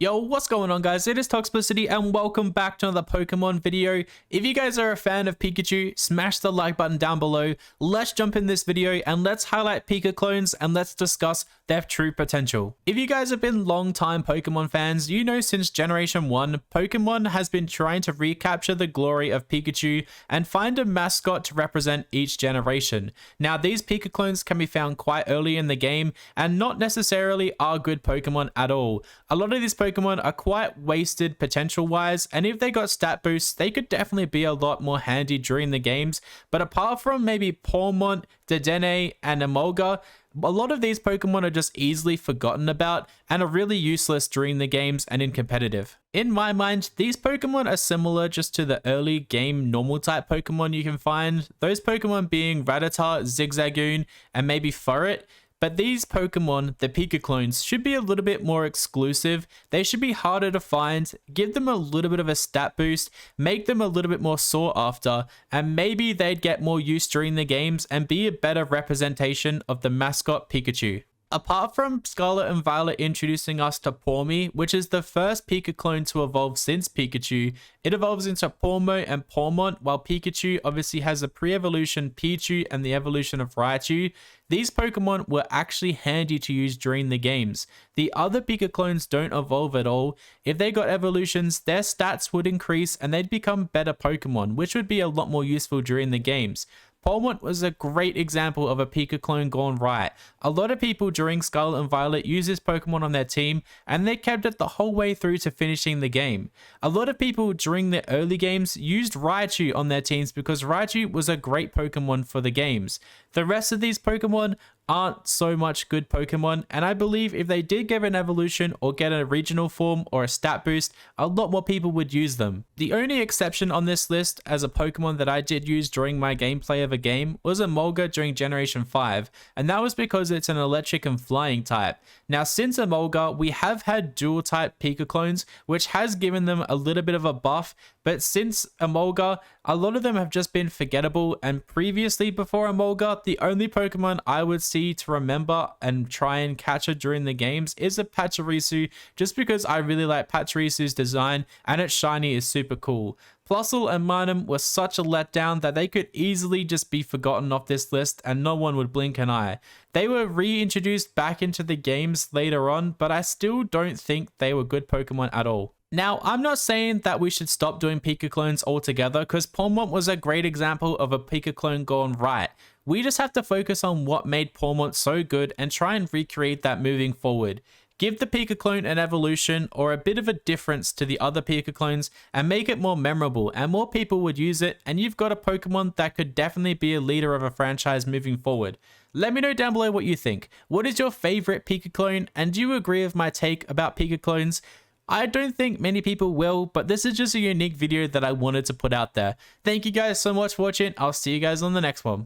Yo, what's going on guys? It is Toxicity and welcome back to another Pokemon video. If you guys are a fan of Pikachu, smash the like button down below. Let's jump in this video and let's highlight Pika clones and let's discuss their true potential. If you guys have been long-time Pokemon fans, you know since Generation 1, Pokemon has been trying to recapture the glory of Pikachu and find a mascot to represent each generation. Now these Pika clones can be found quite early in the game and not necessarily are good Pokemon at all. A lot of these Pokemon are quite wasted potential wise, and if they got stat boosts they could definitely be a lot more handy during the games, but apart from maybe Pawmont, Dedenne and Emolga, a lot of these Pokemon are just easily forgotten about and are really useless during the games and in competitive. In my mind, these Pokemon are similar just to the early game normal type Pokemon you can find, those Pokemon being Rattata, Zigzagoon and maybe Furret. But these Pokemon, the Pika clones, should be a little bit more exclusive. They should be harder to find, give them a little bit of a stat boost, make them a little bit more sought after, and maybe they'd get more use during the games and be a better representation of the mascot Pikachu. Apart from Scarlet and Violet introducing us to Pawmi, which is the first Pika clone to evolve since Pikachu, it evolves into Pawmo and Pawmont, while Pikachu obviously has a pre-evolution Pichu and the evolution of Raichu. These Pokemon were actually handy to use during the games. The other Pika clones don't evolve at all. If they got evolutions, their stats would increase and they'd become better Pokemon, which would be a lot more useful during the games. Pawmont was a great example of a Pika clone gone right. A lot of people during Scarlet and Violet used this Pokemon on their team and they kept it the whole way through to finishing the game. A lot of people during the early games used Raichu on their teams because Raichu was a great Pokemon for the games. The rest of these Pokemon aren't so much good Pokemon, and I believe if they did get an evolution or get a regional form or a stat boost, a lot more people would use them. The only exception on this list as a Pokemon that I did use during my gameplay of a game was Emolga during Generation 5, and that was because it's an electric and flying type. Now since Emolga, we have had dual type Pika clones, which has given them a little bit of a buff, but since Emolga, a lot of them have just been forgettable, and previously before Emolga, the only Pokemon I would see to remember and try and catch it during the games is a Pachirisu, just because I really like Pachirisu's design and its shiny is super cool. Plusle and Minun were such a letdown that they could easily just be forgotten off this list and no one would blink an eye. They were reintroduced back into the games later on, but I still don't think they were good Pokemon at all. Now, I'm not saying that we should stop doing Pika clones altogether, because Pawmont was a great example of a Pika clone gone right. We just have to focus on what made Pawmont so good and try and recreate that moving forward. Give the Pika clone an evolution or a bit of a difference to the other Pika clones and make it more memorable, and more people would use it, and you've got a Pokemon that could definitely be a leader of a franchise moving forward. Let me know down below what you think. What is your favorite Pika clone, and do you agree with my take about Pika clones? I don't think many people will, but this is just a unique video that I wanted to put out there. Thank you guys so much for watching. I'll see you guys on the next one.